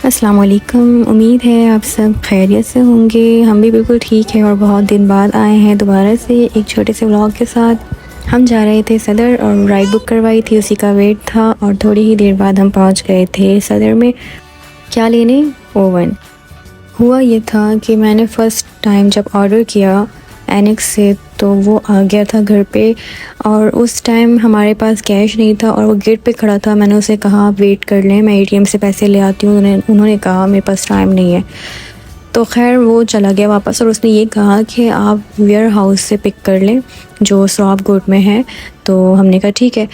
अस्सलाम वालेकुम। उम्मीद है आप सब खैरियत से होंगे। हम भी बिल्कुल ठीक हैं और बहुत दिन बाद आए हैं दोबारा से एक छोटे से व्लॉग के साथ। हम जा रहे थे सदर और राइड बुक करवाई थी, उसी का वेट था और थोड़ी ही देर बाद हम पहुंच गए थे सदर में। क्या लेने? ओवन। हुआ ये था कि मैंने फ़र्स्ट टाइम जब ऑर्डर किया एनेक्स से तो वो आ गया था घर पे और उस टाइम हमारे पास कैश नहीं था और वो गेट पे खड़ा था। मैंने उसे कहा आप वेट कर लें, मैं एटीएम से पैसे ले आती हूँ। उन्होंने कहा मेरे पास टाइम नहीं है। तो खैर वो चला गया वापस और उसने ये कहा कि आप वेयर हाउस से पिक कर लें जो सराब कोर्ट में है। तो हमने कहा ठीक है।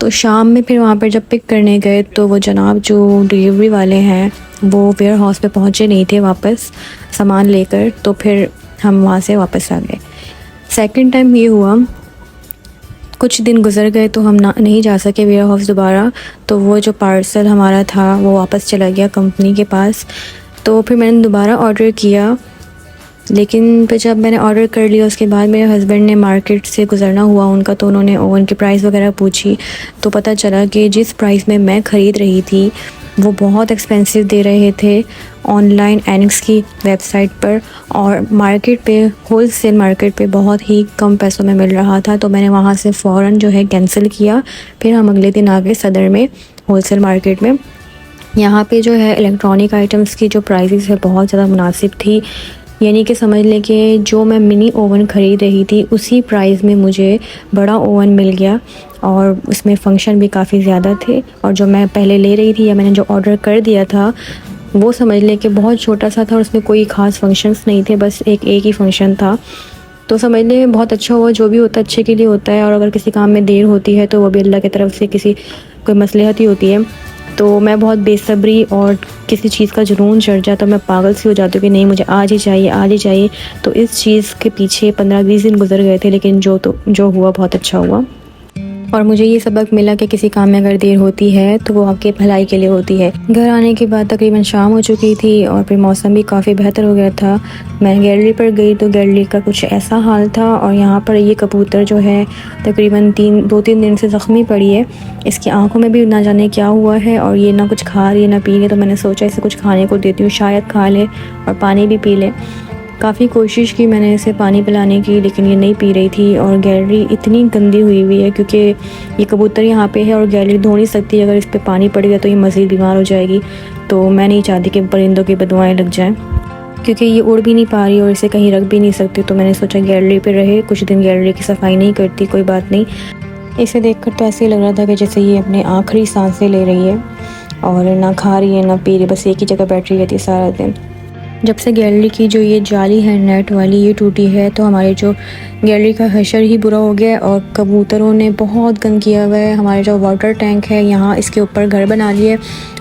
तो शाम में फिर वहाँ पर जब पिक करने गए तो वो जनाब जो डिलीवरी वाले हैं वो वेयर हाउस पे पहुँचे नहीं थे वापस सामान लेकर। तो फिर हम वहाँ से वापस आ गए। सेकंड टाइम ये हुआ, कुछ दिन गुजर गए तो हम नहीं जा सके वेयर हाउस दोबारा। तो वो जो पार्सल हमारा था वो वापस चला गया कंपनी के पास। तो फिर मैंने दोबारा ऑर्डर किया, लेकिन फिर जब मैंने ऑर्डर कर लिया उसके बाद मेरे हस्बैंड ने मार्केट से गुजरना हुआ उनका, तो उन्होंने ओवन की प्राइस वगैरह पूछी तो पता चला कि जिस प्राइस में मैं ख़रीद रही थी वो बहुत एक्सपेंसिव दे रहे थे ऑनलाइन एनेक्स की वेबसाइट पर, और मार्केट पे होलसेल मार्केट पे बहुत ही कम पैसों में मिल रहा था। तो मैंने वहाँ से फ़ौरन जो है कैंसिल किया। फिर हम अगले दिन आ गए सदर में होलसेल मार्केट में। यहाँ पे जो है इलेक्ट्रॉनिक आइटम्स की जो प्राइसेस है बहुत ज़्यादा मुनासिब थी, यानी कि समझ लें कि जो मैं मिनी ओवन ख़रीद रही थी उसी प्राइस में मुझे बड़ा ओवन मिल गया और उसमें फ़ंक्शन भी काफ़ी ज़्यादा थे। और जो मैं पहले ले रही थी या मैंने जो ऑर्डर कर दिया था वो समझ लें कि बहुत छोटा सा था और उसमें कोई ख़ास फंक्शंस नहीं थे, बस एक ही फंक्शन था। तो समझ लें बहुत अच्छा हुआ, जो भी होता है अच्छे के लिए होता है। और अगर किसी काम में देर होती है तो वो भी अल्लाह की तरफ से किसी कोई मसलहत ही होती है। तो मैं बहुत बेसब्री और किसी चीज़ का जुनून चढ़ जाता तो मैं पागल सी हो जाती हूँ कि नहीं मुझे आज ही चाहिए आज ही चाहिए। तो इस चीज़ के पीछे 15-20 दिन गुजर गए थे, लेकिन जो हुआ बहुत अच्छा हुआ। और मुझे ये सबक मिला कि किसी काम में अगर देर होती है तो वो आपके भलाई के लिए होती है। घर आने के बाद तकरीबन शाम हो चुकी थी और फिर मौसम भी काफ़ी बेहतर हो गया था। मैं गैलरी पर गई तो गैलरी का कुछ ऐसा हाल था, और यहाँ पर ये कबूतर जो है तकरीबन 2-3 दिन से ज़ख्मी पड़ी है। इसकी आंखों में भी ना जाने क्या हुआ है और ये ना कुछ खा रही है ना पी रही। तो मैंने सोचा इसे कुछ खाने को देती हूँ, शायद खा ले और पानी भी पी ले। काफ़ी कोशिश की मैंने इसे पानी पिलाने की, लेकिन ये नहीं पी रही थी। और गैलरी इतनी गंदी हुई हुई है क्योंकि ये कबूतर यहाँ पे है और गैलरी धो नहीं सकती। अगर इस पे पानी पड़ गया तो ये मज़ीद बीमार हो जाएगी। तो मैं नहीं चाहती कि परिंदों की बदुआएं लग जाएं, क्योंकि ये उड़ भी नहीं पा रही और इसे कहीं रख भी नहीं सकती। तो मैंने सोचा गैलरी पे रहे, कुछ दिन गैलरी की सफाई नहीं करती, कोई बात नहीं। इसे देखकर तो ऐसे ही लग रहा था कि जैसे ये अपने आखिरी सांसें ले रही है और ना खा रही है ना पी रही, बस एक ही जगह बैठ रही रहती है सारा दिन। जब से गैलरी की जो ये जाली है नेट वाली ये टूटी है तो हमारे जो गैलरी का हशर ही बुरा हो गया है और कबूतरों ने बहुत गंद किया हुआ है। हमारे जो वाटर टैंक है यहाँ इसके ऊपर घर बना लिए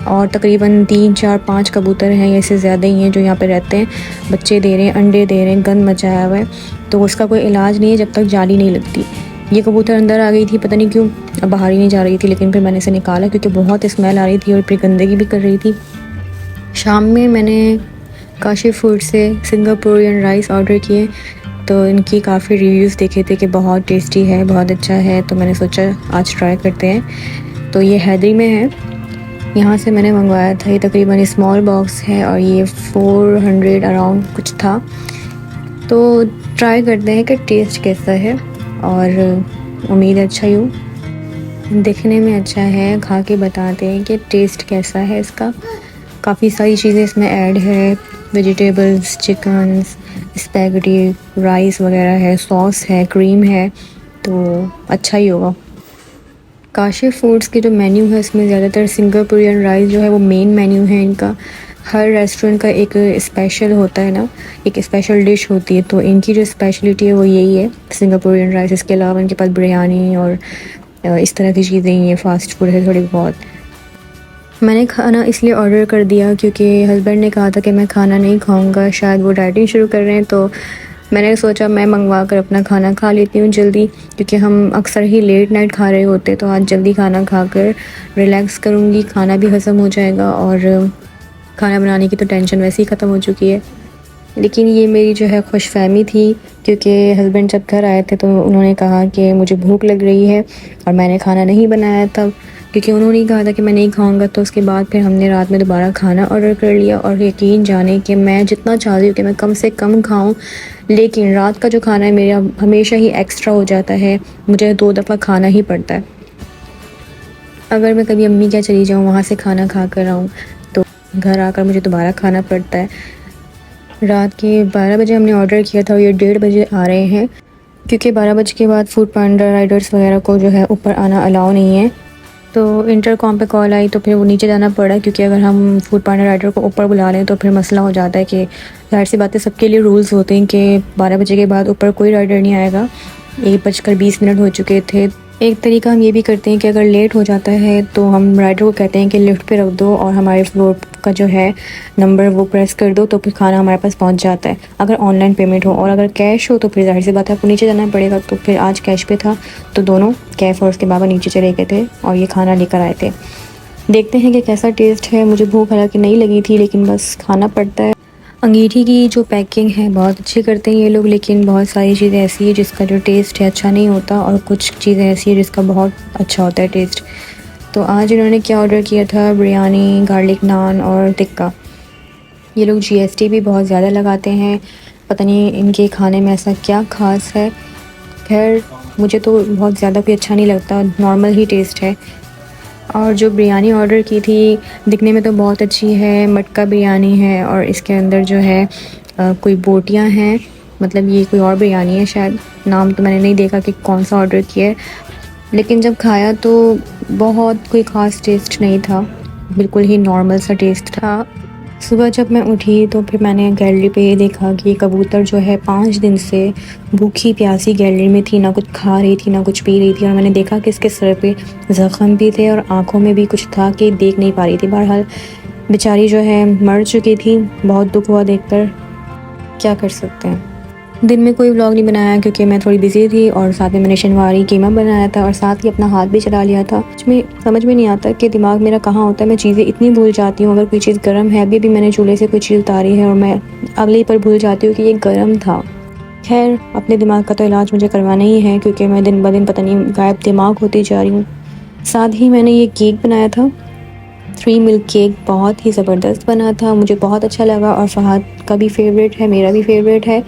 और तकरीबन 3-4-5 कबूतर हैं या इससे ज़्यादा ही हैं जो यहाँ पे रहते हैं, बच्चे दे रहे हैं, अंडे दे रहे हैं, गंद मचाया हुआ है। तो उसका कोई इलाज नहीं है जब तक जाली नहीं लगती। ये कबूतर अंदर आ गई थी, पता नहीं क्यों अब बाहर ही नहीं जा रही थी, लेकिन फिर मैंने इसे निकाला क्योंकि बहुत स्मेल आ रही थी और फिर गंदगी भी कर रही थी। शाम में मैंने काशी फूड से सिंगापुरियन राइस ऑर्डर किए तो इनकी काफ़ी रिव्यूज़ देखे थे कि बहुत टेस्टी है, बहुत अच्छा है। तो मैंने सोचा आज ट्राई करते हैं। तो ये हैदरी में है, यहाँ से मैंने मंगवाया था। ये तकरीबन स्मॉल बॉक्स है और ये 400 अराउंड कुछ था। तो ट्राई करते हैं कि टेस्ट कैसा है, और उम्मीद अच्छा ही हो, दिखने में अच्छा है, खा के बताते हैं कि टेस्ट कैसा है इसका। काफ़ी सारी चीज़ें इसमें ऐड है, वेजिटेबल्स, चिकन्स, स्पैगेटी, राइस वगैरह है, सॉस है, क्रीम है, तो अच्छा ही होगा। काशी फूड्स के जो मेन्यू है इसमें ज़्यादातर सिंगापुरियन राइस जो है वो मेन मेन्यू है इनका। हर रेस्टोरेंट का एक स्पेशल होता है ना, एक स्पेशल डिश होती है, तो इनकी जो स्पेशलिटी है वो यही है सिंगापुरियन राइस। इसके अलावा इनके पास बिरयानी और इस तरह की चीज़ें ही हैं, फ़ास्ट फूड है थोड़ी बहुत। मैंने खाना इसलिए ऑर्डर कर दिया क्योंकि हस्बैंड ने कहा था कि मैं खाना नहीं खाऊंगा, शायद वो डाइटिंग शुरू कर रहे हैं। तो मैंने सोचा मैं मंगवा कर अपना खाना खा लेती हूँ जल्दी, क्योंकि हम अक्सर ही लेट नाइट खा रहे होते, तो आज जल्दी खाना खाकर रिलैक्स करूँगी, खाना भी हज़म हो जाएगा और खाना बनाने की तो टेंशन वैसे ही ख़त्म हो चुकी है। लेकिन ये मेरी जो है खुशफहमी थी, क्योंकि हस्बैंड जब घर आए थे तो उन्होंने कहा कि मुझे भूख लग रही है और मैंने खाना नहीं बनाया था, क्योंकि उन्होंने ही कहा था कि मैं नहीं खाऊंगा। तो उसके बाद फिर हमने रात में दोबारा खाना ऑर्डर कर लिया और यकीन जाने कि मैं जितना चाहती हूँ कि मैं कम से कम खाऊं, लेकिन रात का जो खाना है मेरा हमेशा ही एक्स्ट्रा हो जाता है, मुझे 2 दफ़ा खाना ही पड़ता है। अगर मैं कभी अम्मी क्या चली जाऊँ वहाँ से खाना खा कर आऊँ तो घर आकर मुझे दोबारा खाना पड़ता है। रात के 12 बजे हमने ऑर्डर किया था और ये 1:30 बजे आ रहे हैं, क्योंकि 12 बजे के बाद फूड पांडा राइडर्स वगैरह को जो है ऊपर आना अलाउ नहीं है। तो इंटरकॉम पे कॉल आई तो फिर वो नीचे जाना पड़ा, क्योंकि अगर हम फूड पांडा राइडर को ऊपर बुला लें तो फिर मसला हो जाता है कि ज़ाहिर सी बात है सबके लिए रूल्स होते हैं कि 12 बजे के बाद ऊपर कोई राइडर नहीं आएगा। 1:20 हो चुके थे। एक तरीका हम ये भी करते हैं कि अगर लेट हो जाता है तो हम राइडर को कहते हैं कि लिफ्ट पे रख दो और हमारे फ्लोर का जो है नंबर वो प्रेस कर दो, तो फिर खाना हमारे पास पहुंच जाता है। अगर ऑनलाइन पेमेंट हो और अगर कैश हो तो फिर ज़ाहिर सी बात है आपको नीचे जाना पड़ेगा। तो फिर आज कैश पे था तो दोनों कैफ और उसके बाबा नीचे चले गए थे और ये खाना लेकर आए थे। देखते हैं कि कैसा टेस्ट है। मुझे भूख हालांकि नहीं लगी थी, लेकिन बस खाना पड़ता है। अंगीठी की जो पैकिंग है बहुत अच्छी करते हैं ये लोग, लेकिन बहुत सारी चीज़ें ऐसी है जिसका जो टेस्ट है अच्छा नहीं होता और कुछ चीज़ें ऐसी है जिसका बहुत अच्छा होता है टेस्ट। तो आज इन्होंने क्या ऑर्डर किया था, बिरयानी, गार्लिक नान और टिक्का। ये लोग GST भी बहुत ज़्यादा लगाते हैं, पता नहीं इनके खाने में ऐसा क्या ख़ास है। खैर मुझे तो बहुत ज़्यादा कोई अच्छा नहीं लगता, नॉर्मल ही टेस्ट है। और जो बिरयानी ऑर्डर की थी दिखने में तो बहुत अच्छी है, मटका बिरयानी है और इसके अंदर जो है कोई बोटियां हैं, मतलब ये कोई और बिरयानी है शायद, नाम तो मैंने नहीं देखा कि कौन सा ऑर्डर किया है। लेकिन जब खाया तो बहुत कोई ख़ास टेस्ट नहीं था, बिल्कुल ही नॉर्मल सा टेस्ट था। सुबह जब मैं उठी तो फिर मैंने गैलरी पे ये देखा कि कबूतर जो है 5 दिन से भूखी प्यासी गैलरी में थी, ना कुछ खा रही थी ना कुछ पी रही थी। और मैंने देखा कि इसके सर पे ज़ख़म भी थे और आँखों में भी कुछ था कि देख नहीं पा रही थी। बहरहाल बेचारी जो है मर चुकी थी, बहुत दुख हुआ देखकर, क्या कर सकते हैं। दिन में कोई व्लॉग नहीं बनाया क्योंकि मैं थोड़ी बिजी थी और साथ में मैंने शनिवारी कीमा बनाया था और साथ ही अपना हाथ भी चला लिया था। समझ में नहीं आता कि दिमाग मेरा कहाँ होता है, मैं चीज़ें इतनी भूल जाती हूँ। अगर कोई चीज़ गर्म है, अभी भी मैंने चूल्हे से कोई चीज़ उतारी है और मैं अगले ही पर भूल जाती हूँ कि ये गर्म था। खैर अपने दिमाग का तो इलाज मुझे करवाना ही है, क्योंकि मैं दिन ब दिन पता नहीं गायब दिमाग होती जा रही हूँ। साथ ही मैंने ये केक बनाया था, 3 मिल्क केक, बहुत ही ज़बरदस्त बना था, मुझे बहुत अच्छा लगा और फ़हद का भी फेवरेट है, मेरा भी फेवरेट है।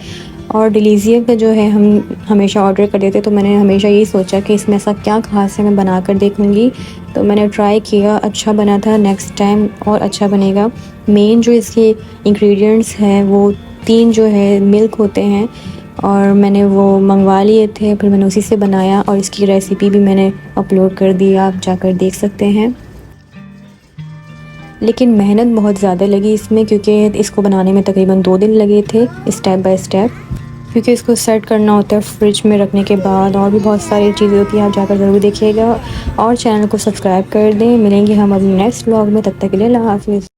और डिलीज़िया का जो है हम हमेशा ऑर्डर कर देते, तो मैंने हमेशा यही सोचा कि इसमें ऐसा क्या ख़ास है, मैं बना कर देखूँगी। तो मैंने ट्राई किया, अच्छा बना था, नेक्स्ट टाइम और अच्छा बनेगा। मेन जो इसके इंग्रेडिएंट्स हैं वो 3 जो है मिल्क होते हैं और मैंने वो मंगवा लिए थे, फिर मैंने उसी से बनाया और इसकी रेसिपी भी मैंने अपलोड कर दी, आप जाकर देख सकते हैं। लेकिन मेहनत बहुत ज़्यादा लगी इसमें, क्योंकि इसको बनाने में तकरीबन 2 दिन लगे थे स्टेप बाय स्टेप, क्योंकि इसको सेट करना होता है फ्रिज में रखने के बाद, और भी बहुत सारी चीज़ें होती हैं। आप जाकर ज़रूर देखिएगा और चैनल को सब्सक्राइब कर दें। मिलेंगे हम अभी नेक्स्ट व्लॉग में, तब तक के लिए अल्लाह हाफ़िज़।